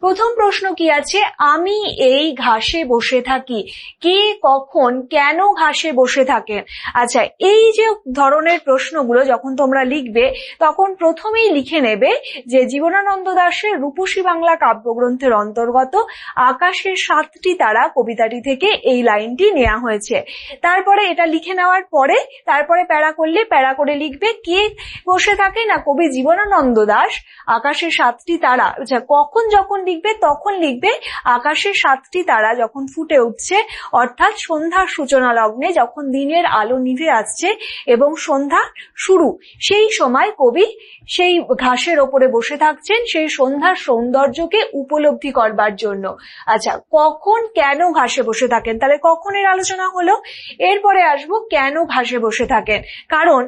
প্রথম প্রশ্ন কি আছে, আমি এই ঘাসে বসে থাকি। কে, কখন, কেন ঘাসে বসে থাকে? আচ্ছা, এই যে ধরনের প্রশ্নগুলো যখন তোমরা লিখবে তখন প্রথমেই লিখে নেবে যে জীবনানন্দ দাশের রূপসী বাংলা কাব্যগ্রন্থের অন্তর্গত আকাশের 7টি তারা কবিতাটি থেকে এই লাইনটি নেওয়া হয়েছে। তারপরে এটা লিখে নেওয়ার পরে তারপরে প্যারা করলে প্যারা করে লিখবে কে বসে থাকে না, কবি জীবনানন্দ দাশ আকাশের 7টি তারা। আচ্ছা, কখন যখন লিখবে তখন লিখবে আকাশের 7টি তারা যখন ফুটে উঠছে, অর্থাৎ সন্ধ্যার সূচনা লগ্নে, যখন দিনের আলো নিভে আসছে এবং সন্ধ্যা শুরু, সেই সময় কবি সেই ঘাসের ওপরে বসে থাকছেন সেই সন্ধ্যার সৌন্দর্যকে উপলব্ধি করবার জন্য। আচ্ছা, কখন কেন ঘাসে বসে থাকেন, তাহলে কখনের আলোচনা হলো। এরপরে আসবো কেন ঘাসে বসে থাকেন। কারণ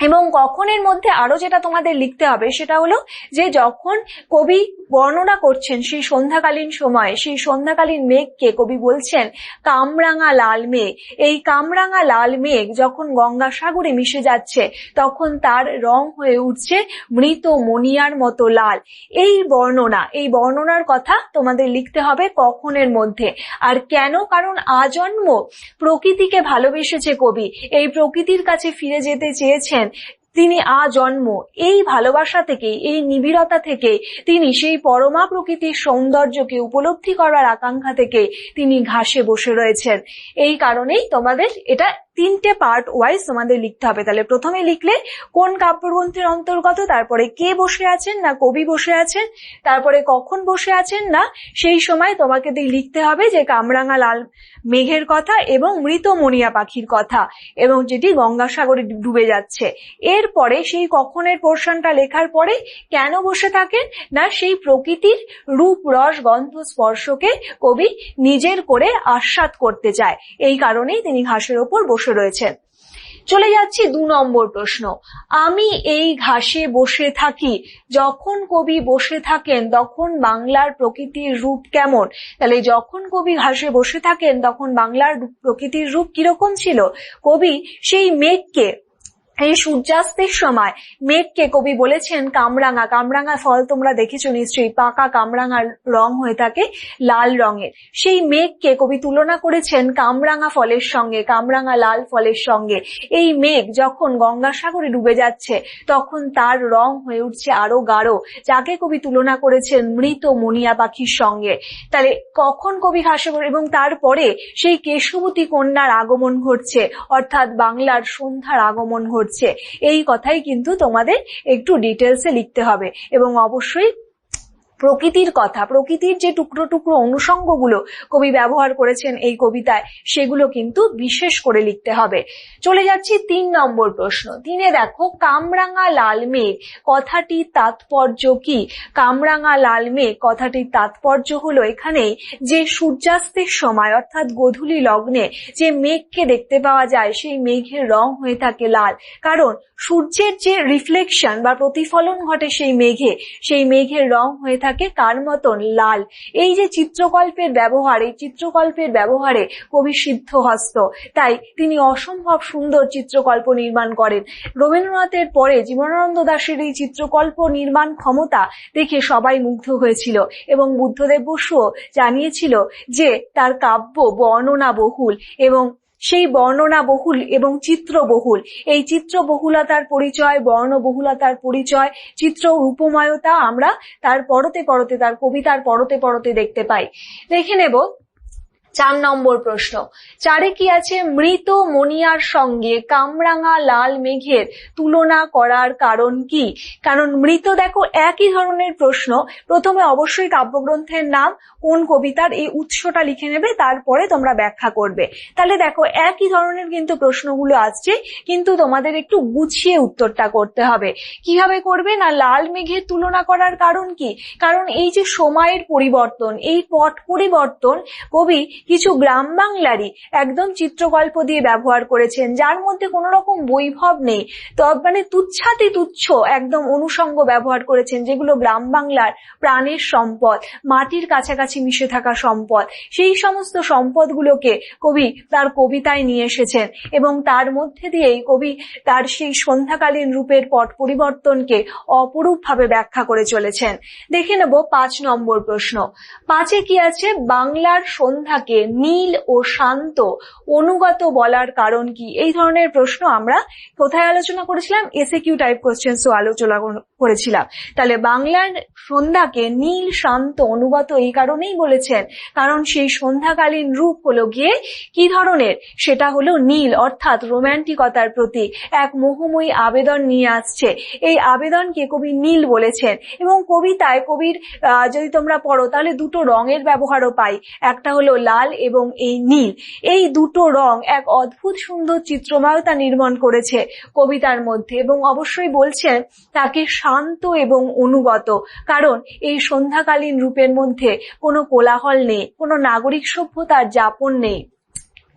এবং কখনের মধ্যে আরো যেটা তোমাদের লিখতে হবে সেটা হলো যে যখন কবি বর্ণনা করছেন সেই সন্ধ্যাকালীন সময়ে, সেই সন্ধ্যাকালীন মেঘকে কবি বলছেন কামরাঙা লাল মেঘ। এই কামরাঙা লাল মেঘ যখন গঙ্গাসাগরে মিশে যাচ্ছে তখন তার রং হয়ে উঠছে মৃত মণিয়ার মতো লাল। এই বর্ণনার কথা তোমাদের লিখতে হবে কখনের মধ্যে। আর কেন, কারণ আজন্ম প্রকৃতিকে ভালোবেসেছে কবি, এই প্রকৃতির কাছে ফিরে যেতে চেয়েছেন তিনি আজন্ম। এই ভালোবাসা থেকে, এই নিবিড়তা থেকে তিনি সেই পরমা প্রকৃতির সৌন্দর্যকে উপলব্ধি করার আকাঙ্ক্ষা থেকে তিনি ঘাসে বসে রয়েছেন। এই কারণেই তোমাদের এটা 3টে পার্ট ওয়াইজ তোমাদের লিখতে হবে। তাহলে প্রথমে লিখলে কোন কাব্যগ্রন্থের অন্তর্গত, তারপরে কে বসে আছেন না কবি বসে আছেন, তারপরে কখন বসে আছেন না সেই সময় তোমাকে লিখতে হবে যে কামরাঙা লাল মেঘের কথা এবং মৃত মণিয়া পাখির কথা, এবং যেটি গঙ্গাসাগরে ডুবে যাচ্ছে। এরপরে সেই কখনের পোর্শনটা লেখার পরে কেন বসে থাকেন না, সেই প্রকৃতির রূপ রস গন্ধ স্পর্শকে কবি নিজের করে আস্বাদ করতে চায়, এই কারণেই তিনি ঘাসের ওপর বসে রয়েছেন। চলে যাচ্ছি 2 নম্বর প্রশ্ন, আমি এই ঘাসে বসে থাকি। যখন কবি বসে থাকেন তখন বাংলার প্রকৃতির রূপ কেমন? তাহলে যখন কবি ঘাসে বসে থাকেন তখন বাংলার প্রকৃতির রূপ কিরকম ছিল? কবি সেই মেঘকে, এই সূর্যাস্তের সময় মেঘকে কবি বলেছেন কামরাঙা। কামরাঙা ফল তোমরা দেখেছো নিশ্চয়ই, পাকা কামরাঙার রং হয়ে থাকে লাল রঙের। সেই মেঘকে কবি তুলনা করেছেন কামরাঙা ফলের সঙ্গে, কামরাঙা লাল ফলের সঙ্গে। এই মেঘ যখন গঙ্গাসাগরে ডুবে যাচ্ছে তখন তার রং হয়ে উঠছে আরো গাঢ়, যাকে কবি তুলনা করেছেন মৃত মণিয়া পাখির সঙ্গে। তাহলে কখন কবি ঘাসে, এবং তারপরে সেই কেশবতী কন্যার আগমন ঘটছে, অর্থাৎ বাংলার সন্ধ্যার আগমন ঘটছে। এই কথাই কিন্তু তোমাদের একটু ডিটেলসে লিখতে হবে, এবং অবশ্যই প্রকৃতির কথা, প্রকৃতির যে টুকরো টুকরো অনুষঙ্গগুলো কবি ব্যবহার করেছেন এই কবিতায়, সেগুলো কিন্তু বিশেষ করে লিখতে হবে। চলে যাচ্ছি 3 নম্বর প্রশ্ন। 3-এ দেখো কামরাঙা লাল মেঘ কথাটির তাৎপর্য কি? কামরাঙা লাল মেঘ কথাটির তাৎপর্য হলো এখানে যে সূর্যাস্তের সময় অর্থাৎ গোধূলি লগ্নে যে মেঘকে দেখতে পাওয়া যায় সেই মেঘের রং হয়ে থাকে লাল। কারণ সূর্যের যে রিফ্লেকশন বা প্রতিফলন ঘটে সেই মেঘে, সেই মেঘের রং হয়ে থাকে কার মতন? লাল। এই যে চিত্রকল্পের ব্যবহার, এই চিত্রকল্পের ব্যবহারে কবি সিদ্ধহস্ত, তাই তিনি অসম্ভব সুন্দর চিত্রকল্প নির্মাণ করেন। রবীন্দ্রনাথের পরে জীবনানন্দ দাশের এই চিত্রকল্প নির্মাণ ক্ষমতা দেখে সবাই মুগ্ধ হয়েছিল, এবং বুদ্ধদেব বসুও জানিয়েছিল যে তার কাব্য বর্ণনা বহুল, এবং সেই বর্ণনা বহুল এবং চিত্রবহুল। এই চিত্রবহুলতার পরিচয়, বর্ণবহুলতার পরিচয়, চিত্র রূপময়তা আমরা তার পরতে পরতে, তার কবিতার পরতে পরতে দেখতে পাই। দেখে নেব 4 নম্বর প্রশ্ন। 4-এ কি আছে? মৃত মণিয়ার সঙ্গে কামরাঙা লাল মেঘের তুলনা করার কারণ কি? কারণ মৃত, দেখো একই ধরনের প্রশ্ন। প্রথমে অবশ্যই কাব্যগ্রন্থের নাম, কোন কবিতার, এই উৎসটা লিখে নেবে, তারপরে তোমরা ব্যাখ্যা করবে। তাহলে দেখো একই ধরনের কিন্তু প্রশ্নগুলো আসছে, কিন্তু তোমাদের একটু গুছিয়ে উত্তরটা করতে হবে। কিভাবে করবে না, লাল মেঘের তুলনা করার কারণ কি? কারণ এই যে সময়ের পরিবর্তন, এই পট পরিবর্তন কবি কিছু গ্রাম বাংলারই একদম চিত্রকল্প দিয়ে ব্যবহার করেছেন, যার মধ্যে কোনো রকম বৈভব নেই, মানে তুচ্ছাতি তুচ্ছ একদম অনুষঙ্গ ব্যবহার করেছেন, যেগুলো গ্রাম বাংলার প্রাণের সম্পদ, মাটির কাছাকাছি মিশে থাকা সম্পদ। সেই সমস্ত সম্পদগুলোকে কবি তার কবিতায় নিয়ে এসেছেন এবং তার মধ্যে দিয়েই কবি তার সেই সন্ধ্যাকালীন রূপের পট পরিবর্তনকে অপরূপভাবে ব্যাখ্যা করে চলেছেন। দেখে নেব 5 নম্বর প্রশ্ন। 5-এ কি আছে? বাংলার সন্ধ্যাকে নীল ও শান্ত অনুগত বলার কারণ কি? এই ধরনের প্রশ্ন আমরা কোথায় আলোচনা করেছিলাম? এসএকিউ টাইপ কোশ্চেন্সও আলোচনা করেছিলাম। তাহলে বাংলার সন্ধ্যাকে নীল, শান্ত, অনুগত এই কারণেই বলেছেন কারণ সেই সন্ধ্যাকালীন রূপ হলো গিয়ে কি ধরনের? সেটা হলো নীল, অর্থাৎ রোম্যান্টিকতার প্রতি এক মোহময়ী আবেদন নিয়ে আসছে। এই আবেদনকে কবি নীল বলেছেন এবং কবিতায় কবির যদি তোমরা পড়ো তাহলে দুটো রঙের ব্যবহারও পাই, একটা হলো লাল এবং এই নীল। এই দুটো রং এক অদ্ভুত সুন্দর চিত্রময়তা নির্মাণ করেছে কবিতার মধ্যে এবং অবশ্যই বলছেন তাকে শান্ত এবং অনুগত, কারণ এই সন্ধ্যাকালীন রূপের মধ্যে কোনো কোলাহল নেই, কোনো নাগরিক সভ্যতার যাপন নেই,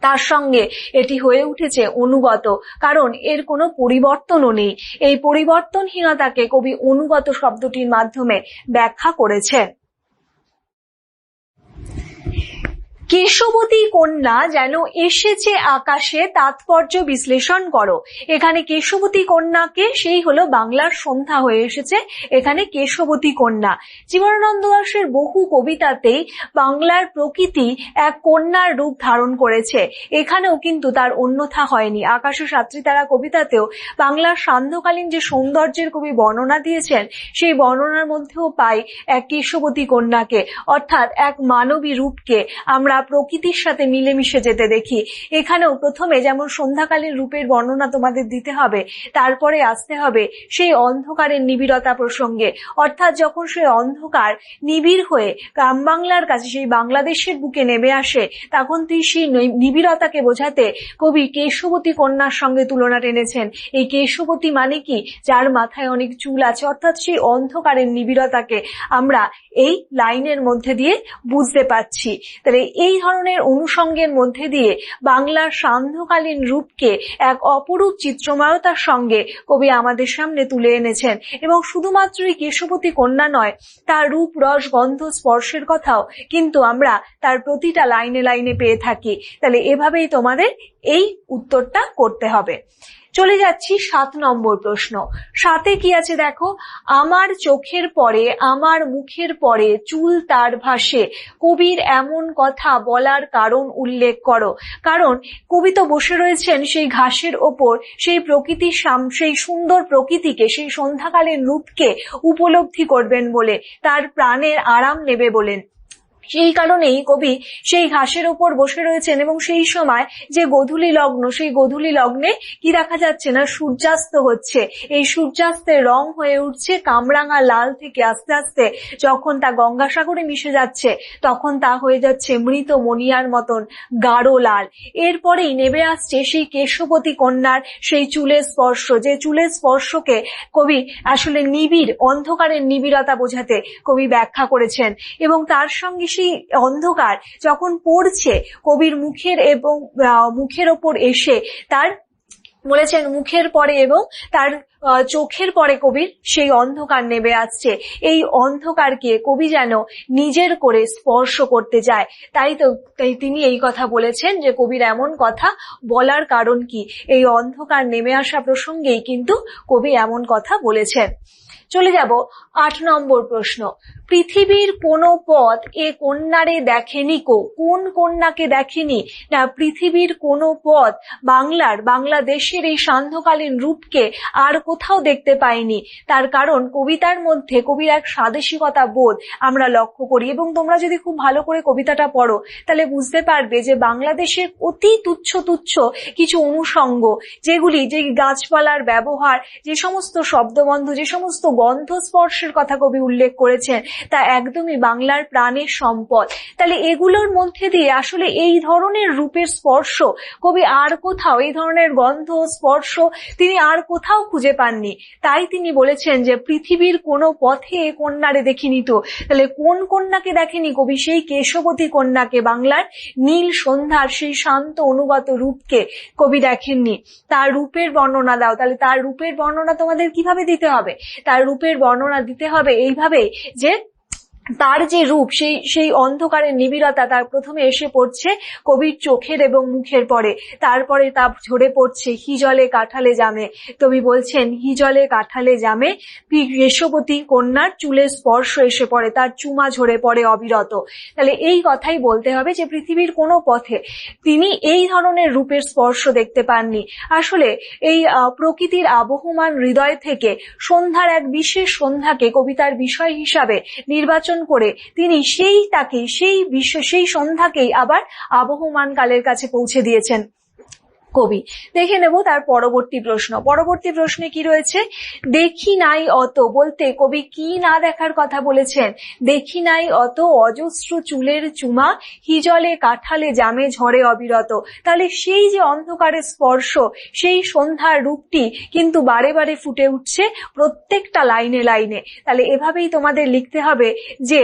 তার সঙ্গে এটি হয়ে উঠেছে অনুগত, কারণ এর কোনো পরিবর্তনও নেই। এই পরিবর্তনহীনতাকে কবি অনুগত শব্দটির মাধ্যমে ব্যাখ্যা করেছেন। কেশবতী কন্যা যেন এসেছে আকাশে, তাৎপর্য বিশ্লেষণ করো। এখানে কেশবতী কন্যাকে, সেই হলো বাংলার সন্ধ্যা হয়ে এসেছে এখানে কেশবতী কন্যা। জীবনানন্দ দাশের বহু কবিতাতেই বাংলার প্রকৃতি এক কন্যার রূপ ধারণ করেছে, এখানেও কিন্তু তার অন্যথা হয়নি। আকাশে সাতটি তারা কবিতাতেও বাংলার সান্ধ্যকালীন যে সৌন্দর্যের কবি বর্ণনা দিয়েছেন সেই বর্ণনার মধ্যেও পাই এক কেশবতী কন্যাকে, অর্থাৎ এক মানবী রূপকে আমরা প্রকৃতির সাথে মিলেমিশে যেতে দেখি। এখানেও প্রথমে যেমন সন্ধ্যাকালীন রূপের বর্ণনা তোমাদের দিতে হবে, তারপরে আসতে হবে সেই অন্ধকারের নিবিড়তা প্রসঙ্গে, অর্থাৎ যখন সেই অন্ধকার নিবিড় হয়ে গ্রাম বাংলার কাছে সেই বাংলাদেশের বুকে নেমে আসে, তখন তুই সেই নিবিড়তাকে বোঝাতে কবি কেশবতী কন্যার সঙ্গে তুলনা টেনেছেন। এই কেশবতী মানে কি? যার মাথায় অনেক চুল আছে, অর্থাৎ সেই অন্ধকারের নিবিড়তাকে আমরা এই লাইনের মধ্যে দিয়ে বুঝতে পাচ্ছি। তাহলে এই ধরনের অনুষঙ্গের মধ্যে দিয়ে বাংলার সান্ধ্যকালীন রূপকে এক অপরূপ চিত্রময়তার সঙ্গে কবি আমাদের সামনে তুলে এনেছেন এবং শুধুমাত্রই কেশবতী কন্যা নয়, তার রূপ, রস, গন্ধ, স্পর্শের কথাও কিন্তু আমরা তার প্রতিটা লাইনে লাইনে পেয়ে থাকি। তাহলে এভাবেই তোমাদের এই উত্তরটা করতে হবে। চলে যাচ্ছি 7 নম্বর প্রশ্ন। 7-এ কি আছে দেখো? আমার চোখের পরে, আমার মুখের পরে চুল তার ভাসে, কবির এমন কথা বলার কারণ উল্লেখ করো। কারণ কবি তো বসে রয়েছেন সেই ঘাসের ওপর, সেই প্রকৃতির সেই সুন্দর প্রকৃতিকে, সেই সন্ধ্যাকালীন রূপকে উপলব্ধি করবেন বলে, তার প্রাণের আরাম নেবে বলেন। সেই কারণেই কবি সেই ঘাসের ওপর বসে রয়েছেন এবং সেই সময় যে গোধূলি লগ্ন, সেই গোধূলি লগ্নে কি দেখা যাচ্ছে না? সূর্যাস্ত হচ্ছে। এই সূর্যাস্তের রং হয়ে উঠছে কামরাঙা লাল থেকে আস্তে আস্তে যখন তা গঙ্গাসাগরে মিশে যাচ্ছে তখন তা হয়ে যাচ্ছে মৃত মণিয়ার মতন গাঢ় লাল। এরপরেই নেমে আসছে সেই কেশবতী কন্যার সেই চুলের স্পর্শ, যে চুলের স্পর্শকে কবি আসলে নিবিড়, অন্ধকারের নিবিড়তা বোঝাতে কবি ব্যাখ্যা করেছেন এবং তার সঙ্গে সেই অন্ধকার যখন পড়ছে কবির মুখের ওপর এসে তার বলেছেন মুখের পরে এবং তার চোখের পরে কবির সেই অন্ধকার নেমে আসছে। এই অন্ধকারকে কবি যেন নিজের করে স্পর্শ করতে যায়। তাই তিনি এই কথা বলেছেন যে কবির এমন কথা বলার কারণ কি? এই অন্ধকার নেমে আসা প্রসঙ্গেই কিন্তু কবি এমন কথা বলেছেন। চলে যাব 8 নম্বর প্রশ্ন। পৃথিবীর কোন পথ এ কন্যারে দেখেনি কো? কোন কন্যাকে দেখেনি? না, পৃথিবীর কোন পথ বাংলাদেশের এই সান্ধ্যকালীন রূপকে আর কোথাও দেখতে পাইনি। তার কারণ কবিতার মধ্যে কবির এক স্বাদেশিকতা বোধ আমরা লক্ষ্য করি এবং তোমরা যদি খুব ভালো করে কবিতাটা পড়ো তাহলে বুঝতে পারবে যে বাংলাদেশের অতি তুচ্ছ তুচ্ছ কিছু অনুষঙ্গ, যেগুলি, যে গাছপালার ব্যবহার, যে সমস্ত শব্দবন্ধ, যে সমস্ত গন্ধ স্পর্শের কথা কবি উল্লেখ করেছেন তা একদমই বাংলার প্রাণের সম্পদ। তাহলে এগুলোর মধ্যে দিয়ে আসলে এই ধরনের রূপের স্পর্শ কবি আর কোথাও, এই ধরনের গন্ধ স্পর্শ তিনি আর কোথাও খুঁজে পাননি। তাই তিনি বলেছেন যে পৃথিবীর কোনো পথে কন্যারে দেখিনি তো। তাহলে কোন কন্যাকে দেখেনি কবি? সেই কেশবতী কন্যাকে, বাংলার নীল সন্ধ্যার সেই শান্ত অনুগত রূপকে কবি দেখেননি। তার রূপের বর্ণনা দাও। তাহলে তার রূপের বর্ণনা তোমাদের কিভাবে দিতে হবে? তার রূপের বর্ণনা দিতে হবে এইভাবে যে তার যে রূপ, সেই অন্ধকারের নিবিড়তা তার প্রথমে এসে পড়ছে কবির চোখের এবং মুখের পরে, তারপরে তা ঝরে পড়ছে হিজলে কাঠালে জামে। কবি বলছেন হিজলে কাঠালে জামে কেশবতী কন্যার চুলের স্পর্শ এসে পড়ে, তার চুমা ঝরে পড়ে অবিরত। তাহলে এই কথাই বলতে হবে যে পৃথিবীর কোনো পথে তিনি এই ধরনের রূপের স্পর্শ দেখতে পাননি। আসলে এই প্রকৃতির আবহমান হৃদয় থেকে সন্ধ্যার এক বিশেষ সন্ধ্যাকে কবিতার বিষয় হিসাবে নির্বাচন করে তিনি সেই সন্ধ্যাকেই আবার আবহমান কালের কাছে পৌঁছে দিয়েছেন কবি। দেখে নেব তার পরবর্তী প্রশ্ন। পরবর্তী প্রশ্নে কি রয়েছে? দেখি নাই অত বলতে কবি কি না দেখার কথা বলেছেন? দেখি নাই অত অজস্র চুলের চুমা হিজলে কাঠালে জামে ঝরে অবিরত। তাহলে সেই যে অন্ধকারের স্পর্শ, সেই সন্ধ্যার রূপটি কিন্তু বারে বারে ফুটে উঠছে প্রত্যেকটা লাইনে লাইনে। তাহলে এভাবেই তোমাদের লিখতে হবে যে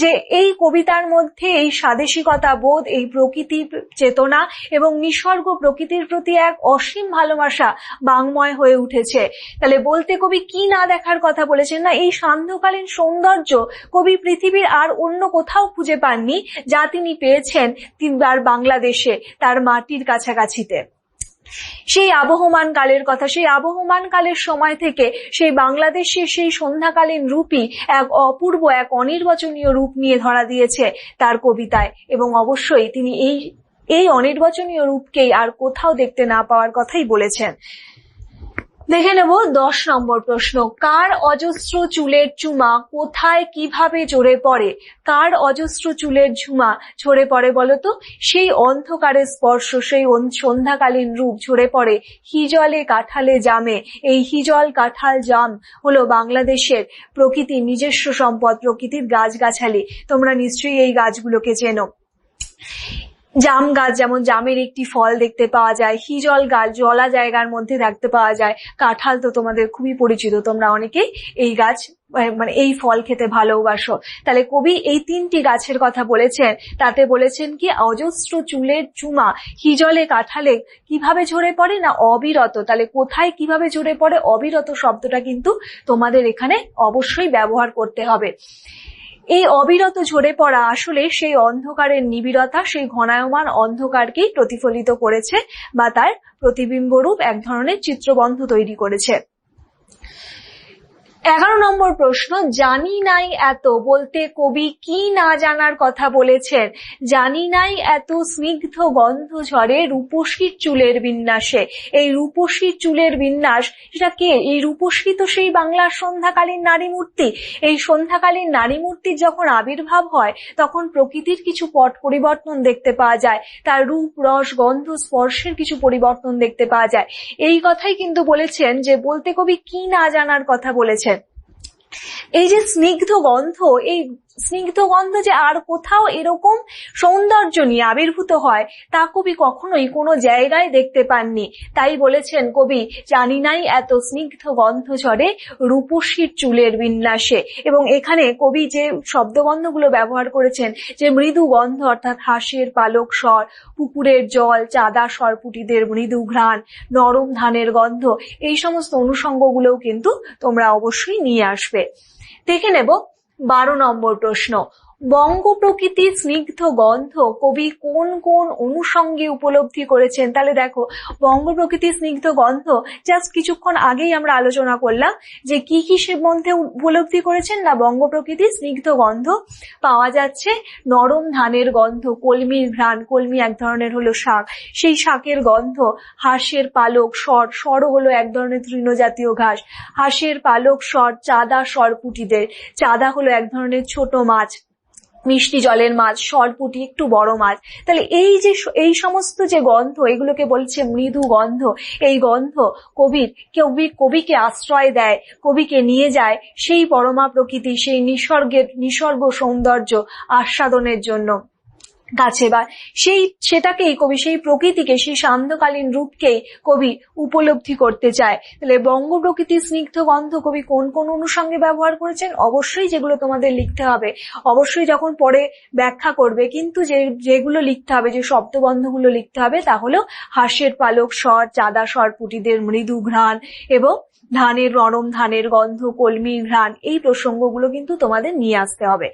যে এই কবিতার মধ্যে এই স্বাদেশিকতা বোধ, এই প্রকৃতি চেতনা এবং নিসর্গ প্রকৃতির প্রতি এক অসীম ভালোবাসা বাংময় হয়ে উঠেছে। তাহলে বলতে কবি কি না দেখার কথা বলেছেন? না, এই সান্ধ্যকালীন সৌন্দর্য কবি পৃথিবীর আর অন্য কোথাও খুঁজে পাননি, যা তিনি পেয়েছেন তার বাংলাদেশে, তার মাটির কাছাকাছিতে। সেই আবহমান কালের কথা, সেই আবহমান কালের সময় থেকে সেই বাংলাদেশের সেই সন্ধ্যাকালীন রূপই এক অপূর্ব, এক অনির্বচনীয় রূপ নিয়ে ধরা দিয়েছে তার কবিতায়। এবং অবশ্যই তিনি এই অনির্বচনীয় রূপকেই আর কোথাও দেখতে না পাওয়ার কথাই বলেছেন। দেখে নেব 10 নম্বর প্রশ্ন। কার অজস্র চুলের চুমা কোথায় কিভাবে ঝরে পড়ে? কার অজস্র চুলের ঝুমা ঝরে পড়ে বলতো? সেই অন্ধকারের স্পর্শ, সেই সন্ধ্যাকালীন রূপ ঝরে পড়ে হিজলে কাঠালে জামে। এই হিজল কাঁঠাল জাম হলো বাংলাদেশের প্রকৃতির নিজস্ব সম্পদ, প্রকৃতির গাছগাছালি। তোমরা নিশ্চয়ই এই গাছগুলোকে চেনো। জাম গাছ, যেমন জামের একটি ফল দেখতে পাওয়া যায়। হিজল গাছ জলা জায়গার মধ্যে দেখতে পাওয়া যায়। কাঁঠাল তো তোমাদের খুবই পরিচিত, তোমরা অনেকেই এই গাছ এই ফল খেতে ভালোবাসো। তাহলে কবি এই 3টি গাছের কথা বলেছেন, তাতে বলেছেন কি অজস্র চুলের চুমা হিজলে কাঠালে কিভাবে ঝরে পড়ে? না অবিরত। তাহলে কোথায় কিভাবে ঝরে পড়ে? অবিরত শব্দটা কিন্তু তোমাদের এখানে অবশ্যই ব্যবহার করতে হবে। এই অবিরত ঝরে পড়া আসলে সেই অন্ধকারের নিবিড়তা, সেই ঘনায়মান অন্ধকারকেই প্রতিফলিত করেছে বা তার প্রতিবিম্বরূপ এক ধরনের চিত্রবন্ধ তৈরি করেছে। 11 নম্বর প্রশ্ন। জানি নাই এত বলতে কবি কি না জানার কথা বলেছেন? জানি নাই এত স্নিগ্ধ গন্ধ ঝরে রূপসীর চুলের বিন্যাসে। এই রূপসীর চুলের বিন্যাস, সেটা কে? এই রূপসী তো সেই বাংলার সন্ধ্যাকালীন নারী মূর্তি। এই সন্ধ্যাকালীন নারী মূর্তির যখন আবির্ভাব হয় তখন প্রকৃতির কিছু পট পরিবর্তন দেখতে পাওয়া যায়, তার রূপ রস গন্ধ স্পর্শের কিছু পরিবর্তন দেখতে পাওয়া যায়। এই কথাই কিন্তু বলেছেন যে বলতে কবি কি না জানার কথা বলেছেন। এই যে স্নিগ্ধ গন্ধ, এই স্নিগ্ধ গন্ধ যে আর কোথাও এরকম সৌন্দর্য নিয়ে আবির্ভূত হয় তা কবি কখনোই কোনো জায়গায় দেখতে পাননি। তাই বলেছেন কবি জানি নাই এত স্নিগ্ধ গন্ধ ঝরে রূপসীর চুলের বিন্যাসে। এবং এখানে কবি যে শব্দগন্ধগুলো ব্যবহার করেছেন, যে মৃদু গন্ধ অর্থাৎ হাঁসের পালক স্বর, পুকুরের জল, চাঁদা সরপুটিদের মৃদু ঘ্রাণ, নরম ধানের গন্ধ, এই সমস্ত অনুষঙ্গগুলোও কিন্তু তোমরা অবশ্যই নিয়ে আসবে। দেখে নেব 12 নম্বর প্রশ্ন। বঙ্গ প্রকৃতির স্নিগ্ধ গন্ধ কবি কোন কোন অনুষঙ্গে উপলব্ধি করেছেন? তাহলে দেখো, বঙ্গ প্রকৃতির স্নিগ্ধ গন্ধ জাস্ট কিছুক্ষণ আগেই আমরা আলোচনা করলাম যে কি কিসের মধ্যে উপলব্ধি করেছেন। না, বঙ্গ প্রকৃতির স্নিগ্ধ গন্ধ পাওয়া যাচ্ছে নরম ধানের গন্ধ, কলমির ঘ্রাণ, কলমি এক ধরনের হলো শাক, সেই শাকের গন্ধ, হাঁসের পালক স্বর, স্বরও হলো এক ধরনের তৃণজাতীয় ঘাস, হাঁসের পালক স্বর, চাঁদা সরপুটিদের, চাঁদা হলো এক ধরনের ছোট মাছ, মিষ্টি জলের মাছ, সরপুটি একটু বড় মাছ। তাহলে এই সমস্ত যে গন্ধ, এগুলোকে বলছে মৃদু গন্ধ। এই গন্ধ কবিকে আশ্রয় দেয়, কবিকে নিয়ে যায় সেই পরমা প্রকৃতি, সেই নিসর্গ সৌন্দর্য আস্বাদনের জন্য। কাছে, বা সেটাকেই কবি, সেই প্রকৃতিকে, সেই সান্ধ্যকালীন রূপকেই কবি উপলব্ধি করতে চায়। তাহলে বঙ্গ প্রকৃতির স্নিগ্ধ গন্ধ কবি কোন কোন অনুষঙ্গে ব্যবহার করেছেন, অবশ্যই যেগুলো তোমাদের লিখতে হবে, অবশ্যই যখন পরে ব্যাখ্যা করবে কিন্তু যেগুলো লিখতে হবে, যে শব্দবন্ধগুলো লিখতে হবে, তা হলো হাস্যের পালক স্বর, চাঁদা সরপুটিদের মৃদু ঘ্রাণ এবং নরম ধানের গন্ধ, কলমির ঘ্রাণ, এই প্রসঙ্গগুলো কিন্তু তোমাদের নিয়ে আসতে হবে।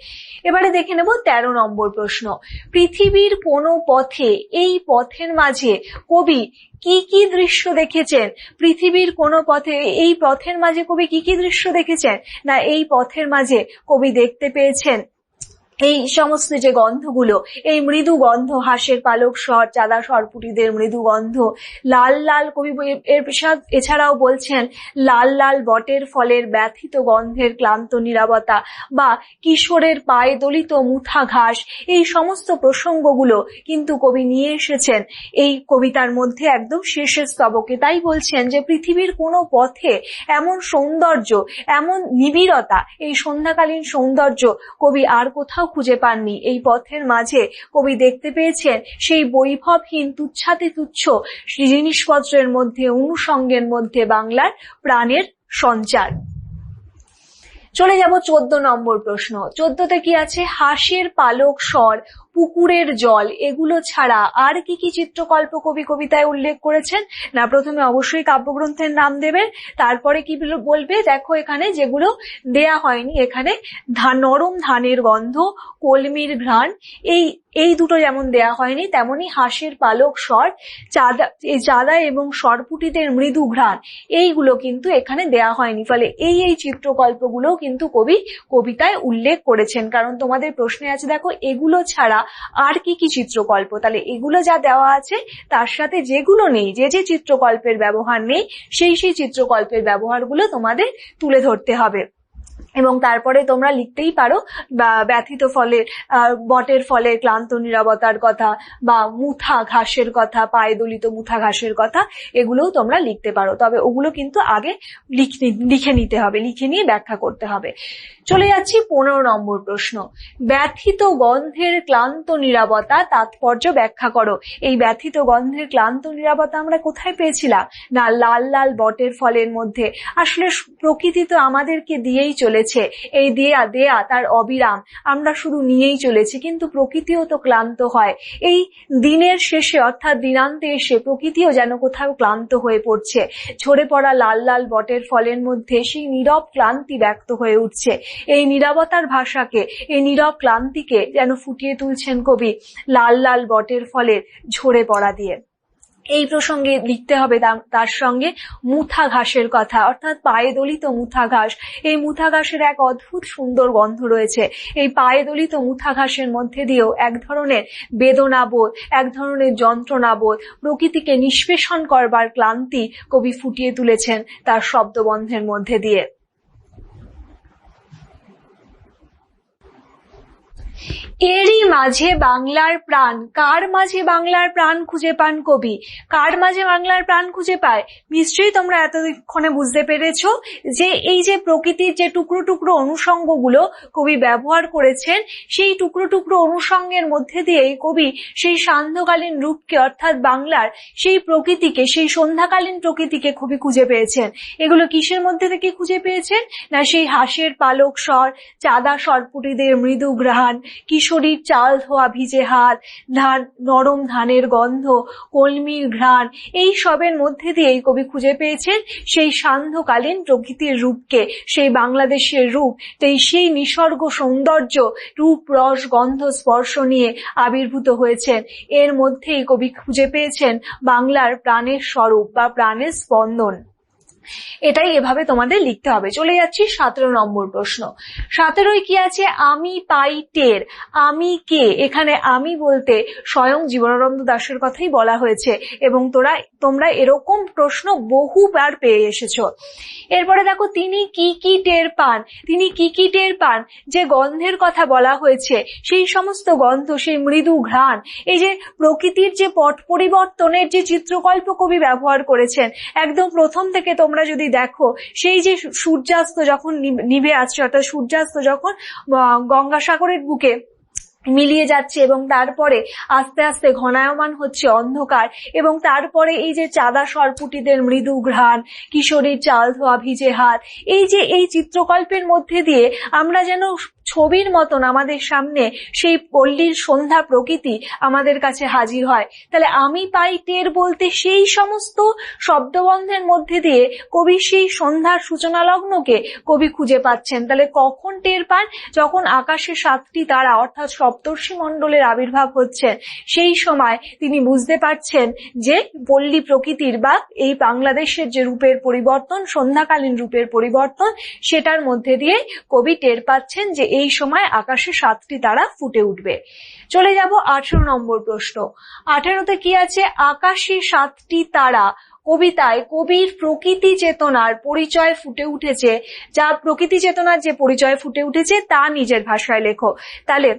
এবারে দেখে নেব 13 নম্বর প্রশ্ন। পৃথিবীর কোন পথে, এই পথের মাঝে কবি কি কি দৃশ্য দেখেছেন? পৃথিবীর কোন পথে, এই পথের মাঝে কবি কি কি দৃশ্য দেখেছেন? না, এই পথের মাঝে কবি দেখতে পেয়েছেন এই সমস্ত যে গন্ধগুলো, এই মৃদু গন্ধ, হাঁসের পালক স্বর, চাঁদা সরপুটিদের মৃদু গন্ধ, লাল লাল, কবি এছাড়াও বলছেন লাল লাল বটের ফলের ব্যথিত গন্ধের ক্লান্ত নীরবতা, বা কিশোরের পায়ে দলিত মুথা ঘাস, এই সমস্ত প্রসঙ্গগুলো কিন্তু কবি নিয়ে এসেছেন এই কবিতার মধ্যে একদম শেষের স্তবকে। তাই বলছেন যে পৃথিবীর কোনো পথে এমন সৌন্দর্য, এমন নিবিড়তা, এই সন্ধ্যাকালীন সৌন্দর্য কবি আর কোথাও খুঁজে পাননি। এই পথের মাঝে কবি দেখতে পেয়েছেন সেই বৈভবহীন তুচ্ছাতি তুচ্ছ জিনিসপত্রের মধ্যে, অনুষঙ্গের মধ্যে বাংলার প্রাণের সঞ্চার। চলে যাব 14 নম্বর প্রশ্ন। 14তে কি আছে? হাঁসের পালক স্বর, পুকুরের জল, এগুলো ছাড়া আর কি কি চিত্রকল্প কবি কবিতায় উল্লেখ করেছেন? না, প্রথমে অবশ্যই কাব্যগ্রন্থের নাম দেবেন, তারপরে কি বলবে, দেখো এখানে যেগুলো দেয়া হয়নি, এখানে নরম ধানের গন্ধ, কলমির ঘ্রাণ, এই দুটো যেমন দেয়া হয়নি, তেমনি হাঁসের পালক স্বর, চাঁদা এবং সরপুটিদের মৃদু ঘ্রাণ, এইগুলো কিন্তু এখানে দেয়া হয়নি। ফলে এই চিত্রকল্পগুলো কিন্তু কবি কবিতায় উল্লেখ করেছেন। কারণ তোমাদের প্রশ্নে আছে, দেখো এগুলো ছাড়া আর কি কি চিত্রকল্প, তাহলে এগুলো যা দেওয়া আছে তার সাথে যেগুলো নেই, যে চিত্রকল্পের ব্যবহার নেই, সেই চিত্রকল্পের ব্যবহারগুলো তোমাদের তুলে ধরতে হবে। এবং তারপরে তোমরা লিখতেই পারো ব্যথিত ফলের, বটের ফলের ক্লান্ত নীরবতার কথা, বা মুথা ঘাসের কথা, পায়ে দলিত মুথা ঘাসের কথা, এগুলোও তোমরা লিখতে পারো। তবে ওগুলো কিন্তু আগে লিখে নিতে হবে, লিখে নিয়ে ব্যাখ্যা করতে হবে। চলে যাচ্ছি 15 নম্বর প্রশ্ন। ব্যথিত গন্ধের ক্লান্ত নীরবতা, তাৎপর্য ব্যাখ্যা করো। এই ব্যথিত গন্ধের ক্লান্ত নীরবতা আমরা কোথায় পেয়েছিলাম? না, লাল লাল বটের ফলের মধ্যে। আসলে প্রকৃতি তো আমাদেরকে দিয়েই চলেছে, এই দেয়া তার অবিরাম, আমরা শুধু নিয়েই চলেছি, কিন্তু প্রকৃতিও তো ক্লান্ত হয়। এই দিনের শেষে, অর্থাৎ দিনান্তে এসে প্রকৃতিও যেন কোথাও ক্লান্ত হয়ে পড়ছে। ঝরে পড়া লাল লাল বটের ফলের মধ্যে সেই নীরব ক্লান্তি ব্যক্ত হয়ে উঠছে। এই নীরবতার ভাষাকে, এই নীরব ক্লান্তিকে যেন ফুটিয়ে তুলছেন কবি লাল লাল বটের ফলের ঝরে পড়া দিয়ে। এই প্রসঙ্গে লিখতে হবে তার সঙ্গে মুথা ঘাসের কথা, অর্থাৎ পায়ে দলিত মুথা ঘাস। এই মুথা ঘাসের এক অদ্ভুত সুন্দর গন্ধ রয়েছে। এই পায়ে দলিত মুথা ঘাসের মধ্যে দিয়েও এক ধরনের বেদনাবোধ, এক ধরনের যন্ত্রণাবোধ, প্রকৃতিকে নিষ্পেষণ করবার ক্লান্তি কবি ফুটিয়ে তুলেছেন তার শব্দবন্ধের মধ্যে দিয়ে। এরই মাঝে বাংলার প্রাণ, কার মাঝে বাংলার প্রাণ খুঁজে পান কবি? কার মাঝে বাংলার প্রাণ খুঁজে পায়? নিশ্চয়ই তোমরা এতক্ষণে বুঝতে পেরেছো যে এই যে প্রকৃতির যে টুকরো টুকরো অনুষঙ্গগুলো কবি ব্যবহার করেছেন, সেই টুকরো টুকরো অনুষঙ্গের মধ্যে দিয়েই কবি সেই সান্ধ্যকালীন রূপকে, অর্থাৎ বাংলার সেই প্রকৃতিকে, সেই সন্ধ্যাকালীন প্রকৃতিকে কবি খুঁজে পেয়েছেন। এগুলো কিসের মধ্যে থেকে খুঁজে পেয়েছেন? না, সেই হাঁসের পালক স্বর, চাঁদা সরপুটিদের মৃদু ঘ্রাণ, কিশোরীর চাল ধোয়া ভিজে হাত, নরম ধানের গন্ধ, কলমির ঘ্রাণ, এই সবের মধ্যে দিয়েই কবি খুঁজে পেয়েছেন সেই সান্ধ্যকালীন প্রকৃতির রূপকে, সেই বাংলাদেশের রূপ, সেই নিসর্গ সৌন্দর্য, রূপ রস গন্ধ স্পর্শ নিয়ে আবির্ভূত হয়েছেন। এর মধ্যেই কবি খুঁজে পেয়েছেন বাংলার প্রাণের স্বরূপ বা প্রাণের স্পন্দন। এটাই এভাবে তোমাদের লিখতে হবে। চলে যাচ্ছি 17 নম্বর প্রশ্ন। 17 কি আছে? আমি পাই টের। আমি কে? এখানে আমি বলতে স্বয়ং জীবনানন্দ দাশের কথাই বলা হয়েছে, এবং তোমরা এরকম প্রশ্ন বহুবার পেয়ে এসেছো। এরপরে দেখো, তিনি কি কি টের পান? তিনি কি কি টের পান? যে গন্ধের কথা বলা হয়েছে, সেই সমস্ত গন্ধ, সেই মৃদু ঘ্রাণ, এই যে প্রকৃতির যে পট পরিবর্তনের যে চিত্রকল্প কবি ব্যবহার করেছেন, একদম প্রথম থেকে তোমরা যদি দেখো, সেই যে সূর্যাস্ত যখন নিভে আসছে, অর্থাৎ সূর্যাস্ত যখন গঙ্গাসাগরের বুকে মিলিয়ে যাচ্ছে এবং তারপরে আস্তে আস্তে ঘনায়মান হচ্ছে অন্ধকার, এবং তারপরে এই যে চাঁদা সরপুটিদের মৃদু ঘ্রাণ, কিশোরীর চাল ধোয়া ভিজে হাত, এই যে এই চিত্রকল্পের মধ্যে দিয়ে আমরা যেন ছবির মতন আমাদের সামনে সেই পল্লীর সন্ধ্যা প্রকৃতি আমাদের কাছে হাজির হয়। তাহলে আমি পাই টের বলতে সেই সমস্ত শব্দবন্ধের মধ্যে দিয়ে কবি সেই সন্ধ্যার সূচনা লগ্নকে কবি খুঁজে পাচ্ছেন। তাহলে কখন টের পান? যখন আকাশে 7টি তারা অর্থাৎ সপ্তর্ষি মণ্ডলের আবির্ভাব হচ্ছে, সেই সময় তিনি বুঝতে পারছেন যে পল্লী প্রকৃতির বা এই বাংলাদেশের যে রূপের পরিবর্তন, সন্ধ্যাকালীন রূপের পরিবর্তন, সেটার মধ্যে দিয়ে কবি টের পাচ্ছেন যে এই সময় আকাশে 7টি তারা ফুটে উঠবে। চলে যাব 18 নম্বর প্রশ্ন। 18তে কি আছে? আকাশে 7টি তারা কবিতায় কবির প্রকৃতি চেতনার পরিচয় ফুটে উঠেছে, যা প্রকৃতি চেতনার যে পরিচয় ফুটে উঠেছে তা নিজের ভাষায় লেখো। তাহলে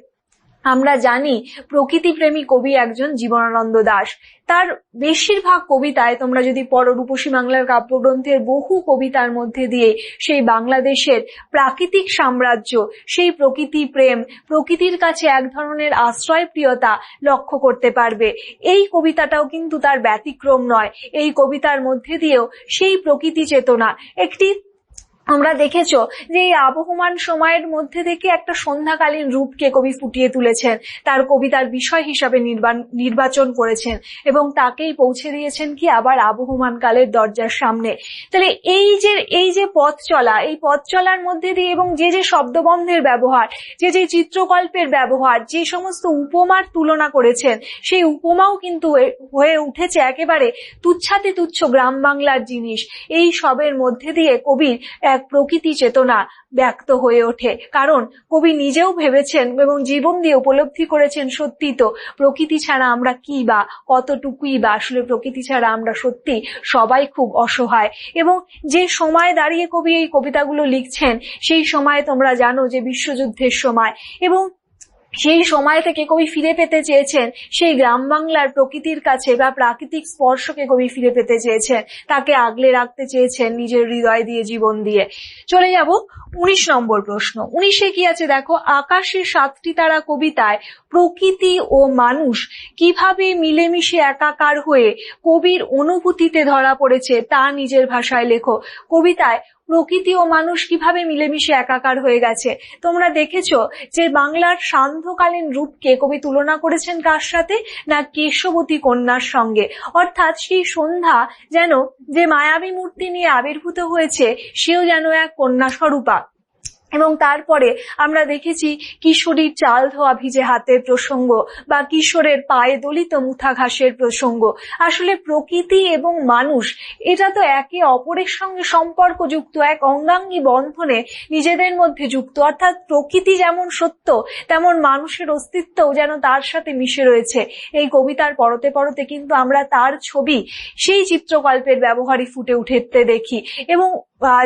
আমরা জানি প্রকৃতিপ্রেমী কবি একজন জীবনানন্দ দাশ। তার বেশিরভাগ কবিতায় তোমরা যদি পড়ো, রূপসী বাংলার কাব্যগ্রন্থের বহু কবিতার মধ্যে দিয়ে সেই বাংলাদেশের প্রাকৃতিক সাম্রাজ্য, সেই প্রকৃতি প্রেম, প্রকৃতির কাছে এক ধরনের আশ্রয়প্রিয়তা লক্ষ্য করতে পারবে। এই কবিতাটাও কিন্তু তার ব্যতিক্রম নয়। এই কবিতার মধ্যে দিয়েও সেই প্রকৃতি চেতনা একটি, আমরা দেখেছো যে এই আবহমান সময়ের মধ্যে থেকে একটা সন্ধ্যাকালীন রূপকে কবি ফুটিয়ে তুলেছেন, তার কবিতার বিষয় হিসাবে নির্বাচন করেছেন এবং তাকেই পৌঁছে দিয়েছেন কি আবার আবহমান কালের দরজার সামনে। তাহলে এই যে পথ চলা, এই পথ চলার মধ্যে দিয়ে এবং যে শব্দবন্ধের ব্যবহার, যে চিত্রকল্পের ব্যবহার, যে সমস্ত উপমার তুলনা করেছেন, সেই উপমাও কিন্তু হয়ে উঠেছে একেবারে তুচ্ছাতি তুচ্ছ গ্রাম বাংলার জিনিস। এই সবের মধ্যে দিয়ে কবির এক প্রকৃতি চেতনা ব্যক্ত হয়ে ওঠে, কারণ কবি নিজেও ভেবেছেন এবং জীবন দিয়ে উপলব্ধি করেছেন, সত্যি তো প্রকৃতি ছাড়া আমরা কি বা কতটুকুই বা, আসলে প্রকৃতি ছাড়া আমরা সত্যি সবাই খুব অসহায়। এবং যে সময় দাঁড়িয়ে কবি এই কবিতাগুলো লিখছেন, সেই সময় তোমরা জানো যে বিশ্বযুদ্ধের সময়, এবং সেই সময় থেকে কবি ফিরে পেতে চেয়েছেন সেই গ্রাম বাংলার প্রকৃতির কাছে বা প্রাকৃতিক স্পর্শকে কবি ফিরে পেতে চেয়েছেন, তাকে আগলে রাখতে চেয়েছেন নিজের হৃদয় দিয়ে, জীবন দিয়ে। চলে যাব 19 নম্বর প্রশ্ন। 19-এ কি আছে দেখো? আকাশে 7টি তারা কবিতায় প্রকৃতি ও মানুষ কিভাবে মিলেমিশে একাকার হয়ে কবির অনুভূতিতে ধরা পড়েছে তা নিজের ভাষায় লেখো। কবিতায় প্রকৃতি ও মানুষ কিভাবে মিলেমিশে একাকার হয়ে গেছে। তোমরা দেখেছো যে বাংলার সান্ধ্যকালীন রূপকে কবি তুলনা করেছেন কার সাথে? না কেশবতী কন্যার সঙ্গে। অর্থাৎ সেই সন্ধ্যা যেন যে মায়াবী মূর্তি নিয়ে আবির্ভূত হয়েছে, সেও যেন এক কন্যা স্বরূপা। এবং তারপরে আমরা দেখেছি কিশোরীর চাল ধোয়া ভিজে হাতের প্রসঙ্গ বা কিশোরের পায়ে দলিত মুঠা ঘাসের প্রসঙ্গ। আসলে প্রকৃতি এবং মানুষ এটা তো একে অপরের সঙ্গে সম্পর্কযুক্ত, এক অঙ্গাঙ্গী বন্ধনে নিজেদের মধ্যে যুক্ত। অর্থাৎ প্রকৃতি যেমন সত্য, তেমন মানুষের অস্তিত্বও যেন তার সাথে মিশে রয়েছে। এই কবিতার পরতে পরতে কিন্তু আমরা তার ছবি সেই চিত্রকল্পের ব্যবহারই ফুটে উঠতে দেখি। এবং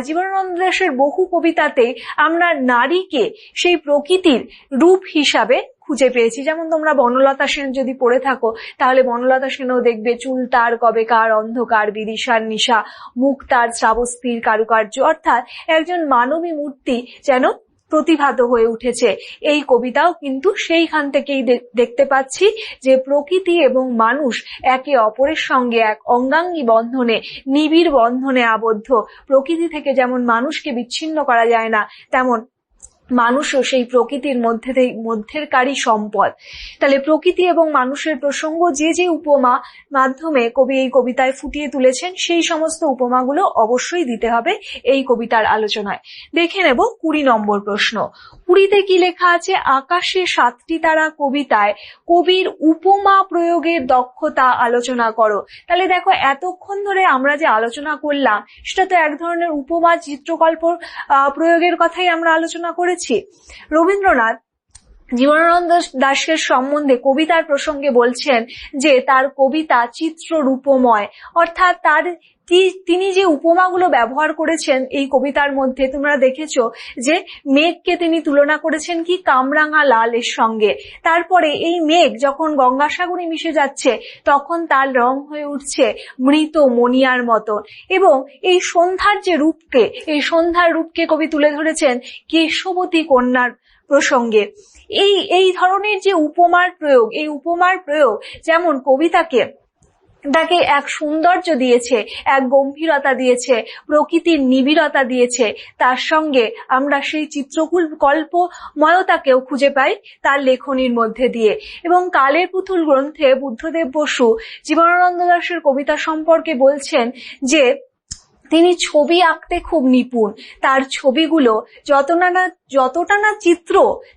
জীবনানন্দ দাশের বহু কবিতাতে আমরা নারীকে সেই প্রকৃতির রূপ হিসাবে খুঁজে পেয়েছি। যেমন তোমরা বনলতা সেন যদি পড়ে থাকো, তাহলে বনলতা সেনও দেখবে চুল তার কবেকার অন্ধকার বিদিশার নিশা, মুখ তার শ্রাবস্তির কারুকার্য। অর্থাৎ একজন মানবী মূর্তি যেন প্রতিভাত হয়ে উঠেছে। এই কবিতাও কিন্তু সেইখান থেকেই দেখতে পাচ্ছি যে প্রকৃতি এবং মানুষ একে অপরের সঙ্গে এক অঙ্গাঙ্গী বন্ধনে, নিবিড় বন্ধনে আবদ্ধ। প্রকৃতি থেকে যেমন মানুষকে বিচ্ছিন্ন করা যায় না, তেমন মানুষও সেই প্রকৃতির মধ্যেরকারী সম্পদ। তাহলে প্রকৃতি এবং মানুষের প্রসঙ্গ যে উপমা মাধ্যমে কবি এই কবিতায় ফুটিয়ে তুলেছেন, সেই সমস্ত উপমাগুলো অবশ্যই দিতে হবে এই কবিতার আলোচনায়। দেখে নেব 20 নম্বর প্রশ্ন। 20-তে কি লেখা আছে? আকাশে 7টি তারা কবিতায় কবির উপমা প্রয়োগের দক্ষতা আলোচনা করো। তাহলে দেখো, এতক্ষণ ধরে আমরা যে আলোচনা করলাম সেটা তো এক ধরনের উপমা চিত্রকল্প প্রয়োগের কথাই আমরা আলোচনা করেছি। রবীন্দ্রনাথ জীবনানন্দ দাশের সম্বন্ধে কবিতার প্রসঙ্গে বলছেন যে তার কবিতা চিত্ররূপময়। অর্থাৎ তিনি যে উপমাগুলো ব্যবহার করেছেন এই কবিতার মধ্যে, তোমরা দেখেছো যে মেঘকে তিনি তুলনা করেছেন কি কামরাঙা লালের সঙ্গে। তারপরে এই মেঘ যখন গঙ্গাসাগরে মিশে যাচ্ছে, তখন তার রং হয়ে উঠছে মৃত মণিয়ার মতন। এবং এই সন্ধ্যার রূপকে কবি তুলে ধরেছেন কেশবতী কন্যার প্রসঙ্গে। এই ধরনের যে উপমার প্রয়োগ, এই উপমার প্রয়োগ যেমন কবিতাকে তাকে এক সৌন্দর্য দিয়েছে, এক গম্ভীরতা দিয়েছে, প্রকৃতির নিবিড়তা দিয়েছে, তার সঙ্গে আমরা সেই চিত্রকল্পময়তাকেও খুঁজে পাই তার লেখনীর মধ্যে দিয়ে। এবং কালের পুতুল গ্রন্থে বুদ্ধদেব বসু জীবনানন্দ দাশের কবিতা সম্পর্কে বলছেন যে তিনি ছবি আঁকতে খুব নিপুণ, তার ছবিগুলো যতটা না চিত্র,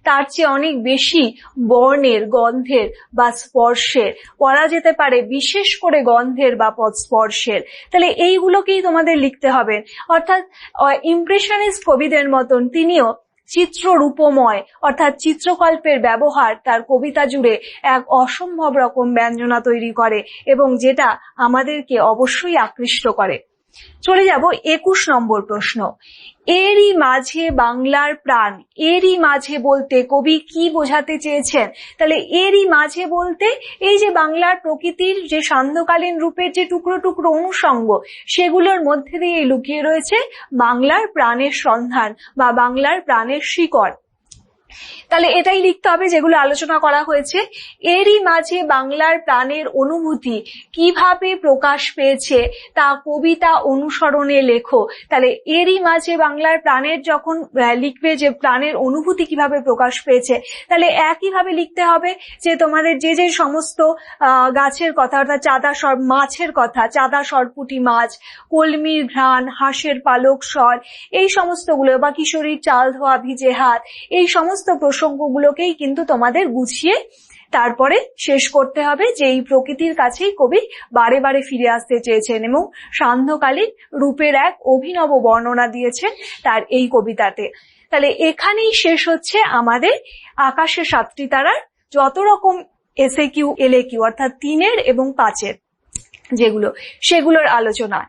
তার চেয়ে অনেক বেশি বর্ণের, গন্ধের বা স্পর্শের, বলা যেতে পারে বিশেষ করে গন্ধের বা স্পর্শের। তাহলে এইগুলোকেই তোমাদের লিখতে হবে। অর্থাৎ ইমপ্রেশনিস্ট কবিদের মতন তিনিও চিত্ররূপময় অর্থাৎ চিত্রকল্পের ব্যবহার তার কবিতা জুড়ে এক অসম্ভব রকম ব্যঞ্জনা তৈরি করে এবং যেটা আমাদেরকে অবশ্যই আকৃষ্ট করে। চলে যাব 21 নম্বর প্রশ্ন। এরই মাঝে বাংলার প্রাণ, এরই মাঝে বলতে কবি কি বোঝাতে চেয়েছেন? তাহলে এরই মাঝে বলতে এই যে বাংলার প্রকৃতির যে সান্ধ্যকালীন রূপের যে টুকরো টুকরো অনুষঙ্গ, সেগুলোর মধ্যে দিয়ে লুকিয়ে রয়েছে বাংলার প্রাণের সন্ধান বা বাংলার প্রাণের শিকড়। তাহলে এটাই লিখতে হবে যেগুলো আলোচনা করা হয়েছে। এরই মাঝে বাংলার প্রাণের অনুভূতি কিভাবে প্রকাশ পেয়েছে তা কবিতা অনুসরণে লেখো। তাহলে এরই মাঝে বাংলার প্রাণের যখন লিখবে যে প্রাণের অনুভূতি কিভাবে প্রকাশ পেয়েছে, তাহলে একইভাবে লিখতে হবে যে তোমাদের যে যে সমস্ত গাছের কথা, অর্থাৎ মাছের কথা, চাঁদা সরপুটি মাছ, কলমির ঘ্রাণ, হাঁসের পালক স্বর, এই সমস্তগুলো বা কিশোরীর চাল ধোয়া ভিজে হাত, এই সমস্ত প্রসঙ্গগুলোকেই কিন্তু তোমাদের গুছিয়ে তারপরে শেষ করতে হবে যে এই প্রকৃতির কাছেই কবি বারে বারে ফিরে আসতে চেয়েছেন এবং সান্ধ্যকালীন রূপের এক অভিনব বর্ণনা দিয়েছেন তার এই কবিতাতে। তাহলে এখানেই শেষ হচ্ছে আমাদের আকাশে 7টি তারার যত রকম SAQ LAQ অর্থাৎ 3 এবং 5 সেগুলোর আলোচনা।